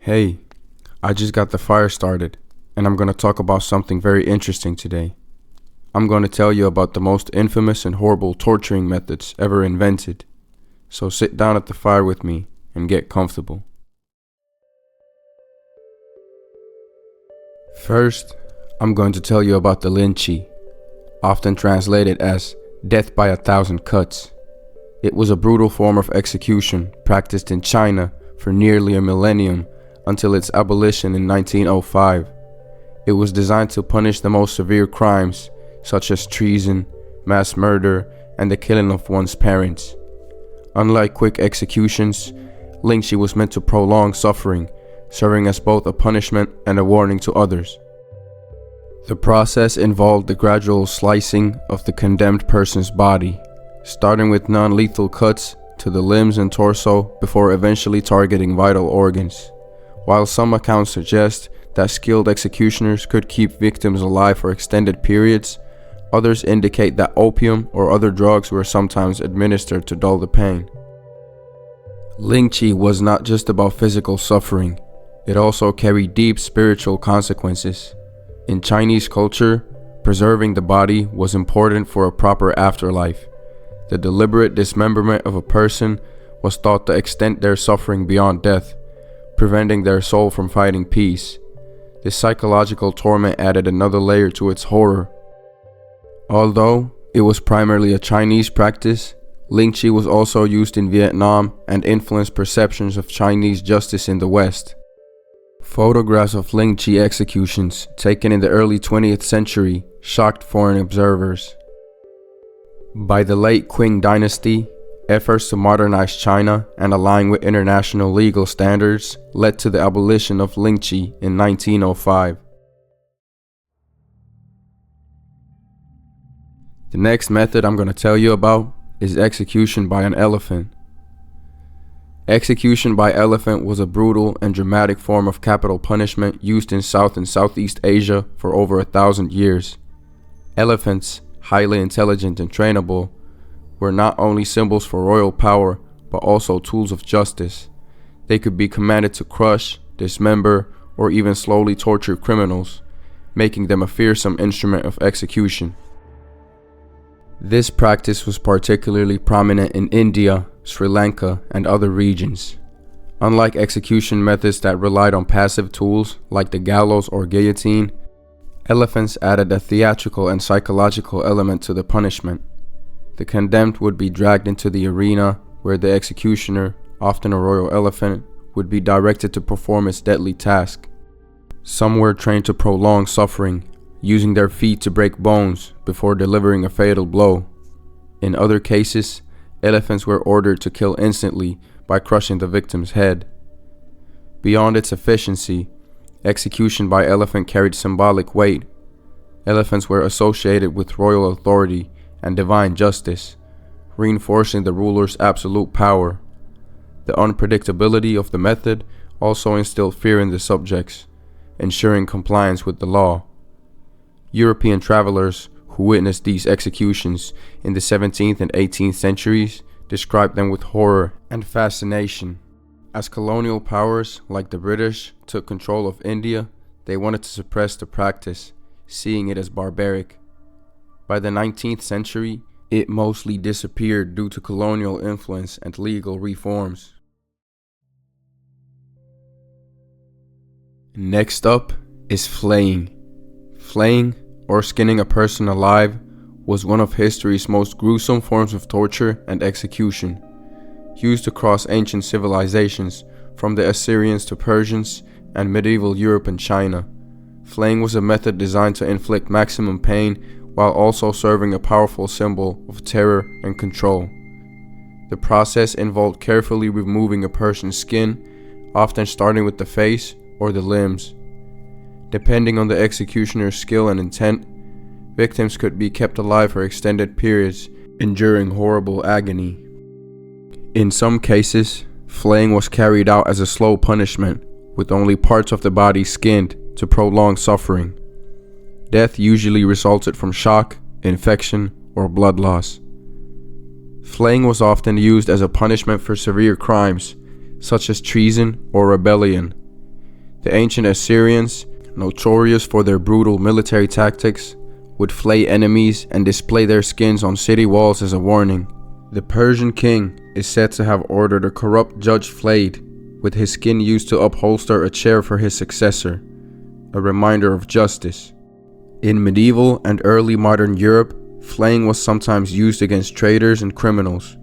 Hey, I just got the fire started, and I'm going to talk about something very interesting today. I'm going to tell you about the most infamous and horrible torturing methods ever invented. So sit down at the fire with me and get comfortable. First, I'm going to tell you about the Lingchi, often translated as death by 1,000 cuts. It was a brutal form of execution practiced in China for nearly a millennium until its abolition in 1905. It was designed to punish the most severe crimes, such as treason, mass murder, and the killing of one's parents. Unlike quick executions, Lingchi was meant to prolong suffering, serving as both a punishment and a warning to others. The process involved the gradual slicing of the condemned person's body, starting with non-lethal cuts to the limbs and torso before eventually targeting vital organs. While some accounts suggest that skilled executioners could keep victims alive for extended periods, others indicate that opium or other drugs were sometimes administered to dull the pain. Lingchi was not just about physical suffering, it also carried deep spiritual consequences. In Chinese culture, preserving the body was important for a proper afterlife. The deliberate dismemberment of a person was thought to extend their suffering beyond death, preventing their soul from finding peace. This psychological torment added another layer to its horror. Although it was primarily a Chinese practice, Lingchi was also used in Vietnam and influenced perceptions of Chinese justice in the West. Photographs of Lingchi executions taken in the early 20th century shocked foreign observers. By the late Qing dynasty, efforts to modernize China and align with international legal standards led to the abolition of Lingchi in 1905. The next method I'm going to tell you about is execution by an elephant. Execution by elephant was a brutal and dramatic form of capital punishment used in South and Southeast Asia for over 1,000 years. Elephants, highly intelligent and trainable, were not only symbols for royal power, but also tools of justice. They could be commanded to crush, dismember, or even slowly torture criminals, making them a fearsome instrument of execution. This practice was particularly prominent in India, Sri Lanka, and other regions. Unlike execution methods that relied on passive tools like the gallows or guillotine, elephants added a theatrical and psychological element to the punishment. The condemned would be dragged into the arena where the executioner, often a royal elephant, would be directed to perform its deadly task. Some were trained to prolong suffering, using their feet to break bones before delivering a fatal blow. In other cases, elephants were ordered to kill instantly by crushing the victim's head. Beyond its efficiency, execution by elephant carried symbolic weight. Elephants were associated with royal authority and divine justice, reinforcing the ruler's absolute power. The unpredictability of the method also instilled fear in the subjects, ensuring compliance with the law. European travelers who witnessed these executions in the 17th and 18th centuries described them with horror and fascination. As colonial powers like the British took control of India, they wanted to suppress the practice, seeing it as barbaric. By the 19th century, it mostly disappeared due to colonial influence and legal reforms. Next up is flaying. Flaying, or skinning a person alive, was one of history's most gruesome forms of torture and execution. Used across ancient civilizations, from the Assyrians to Persians and medieval Europe and China, flaying was a method designed to inflict maximum pain while also serving a powerful symbol of terror and control. The process involved carefully removing a person's skin, often starting with the face or the limbs. Depending on the executioner's skill and intent, victims could be kept alive for extended periods, enduring horrible agony. In some cases, flaying was carried out as a slow punishment, with only parts of the body skinned to prolong suffering. Death usually resulted from shock, infection, or blood loss. Flaying was often used as a punishment for severe crimes, such as treason or rebellion. The ancient Assyrians, notorious for their brutal military tactics, would flay enemies and display their skins on city walls as a warning. The Persian king is said to have ordered a corrupt judge flayed, with his skin used to upholster a chair for his successor, a reminder of justice. In medieval and early modern Europe, flaying was sometimes used against traitors and criminals.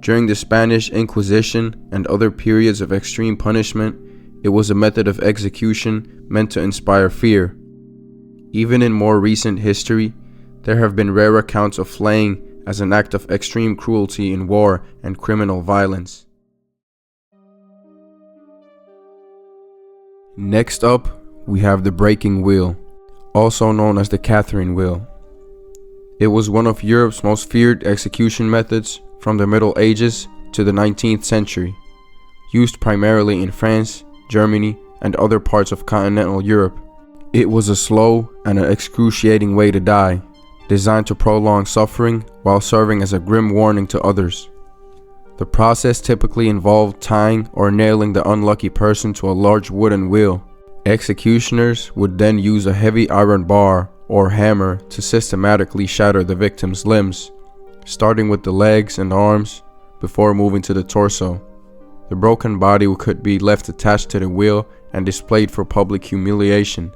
During the Spanish Inquisition and other periods of extreme punishment, it was a method of execution meant to inspire fear. Even in more recent history, there have been rare accounts of flaying as an act of extreme cruelty in war and criminal violence. Next up, we have the breaking wheel, also known as the Catherine wheel. It was one of Europe's most feared execution methods from the Middle Ages to the 19th century, used primarily in France, Germany, and other parts of continental Europe. It was a slow and an excruciating way to die, designed to prolong suffering while serving as a grim warning to others. The process typically involved tying or nailing the unlucky person to a large wooden wheel. Executioners would then use a heavy iron bar or hammer to systematically shatter the victim's limbs, starting with the legs and arms before moving to the torso. The broken body could be left attached to the wheel and displayed for public humiliation,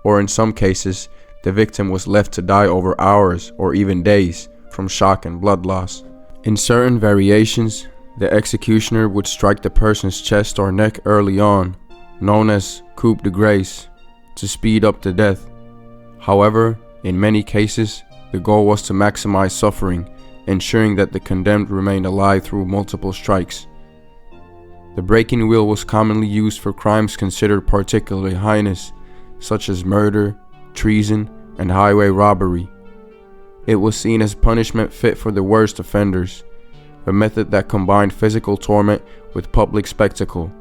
or in some cases, the victim was left to die over hours or even days from shock and blood loss. In certain variations, the executioner would strike the person's chest or neck early on, known as coup de grace, to speed up the death. However, in many cases, the goal was to maximize suffering, ensuring that the condemned remained alive through multiple strikes. The breaking wheel was commonly used for crimes considered particularly heinous, such as murder, treason, and highway robbery. It was seen as punishment fit for the worst offenders, a method that combined physical torment with public spectacle.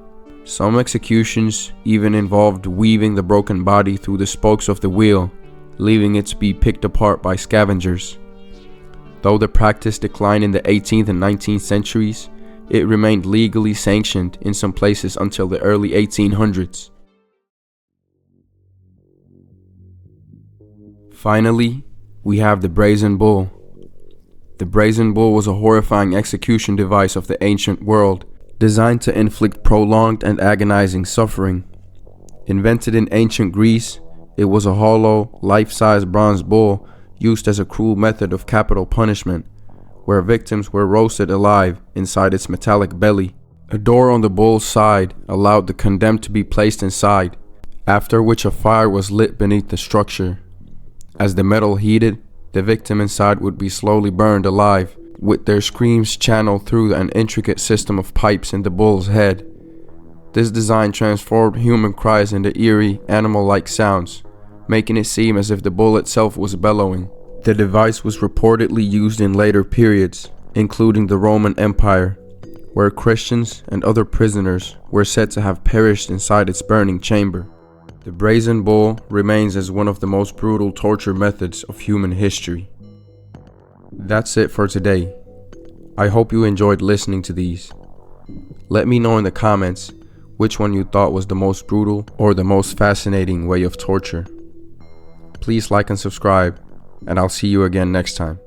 Some executions even involved weaving the broken body through the spokes of the wheel, leaving it to be picked apart by scavengers. Though the practice declined in the 18th and 19th centuries, it remained legally sanctioned in some places until the early 1800s. Finally, we have the brazen bull. The brazen bull was a horrifying execution device of the ancient world, designed to inflict prolonged and agonizing suffering. Invented in ancient Greece, it was a hollow, life-size bronze bull used as a cruel method of capital punishment, where victims were roasted alive inside its metallic belly. A door on the bull's side allowed the condemned to be placed inside, after which a fire was lit beneath the structure. As the metal heated, the victim inside would be slowly burned alive, with their screams channeled through an intricate system of pipes in the bull's head. This design transformed human cries into eerie, animal-like sounds, making it seem as if the bull itself was bellowing. The device was reportedly used in later periods, including the Roman Empire, where Christians and other prisoners were said to have perished inside its burning chamber. The brazen bull remains as one of the most brutal torture methods of human history. That's it for today. I hope you enjoyed listening to these. Let me know in the comments which one you thought was the most brutal or the most fascinating way of torture. Please like and subscribe, and I'll see you again next time.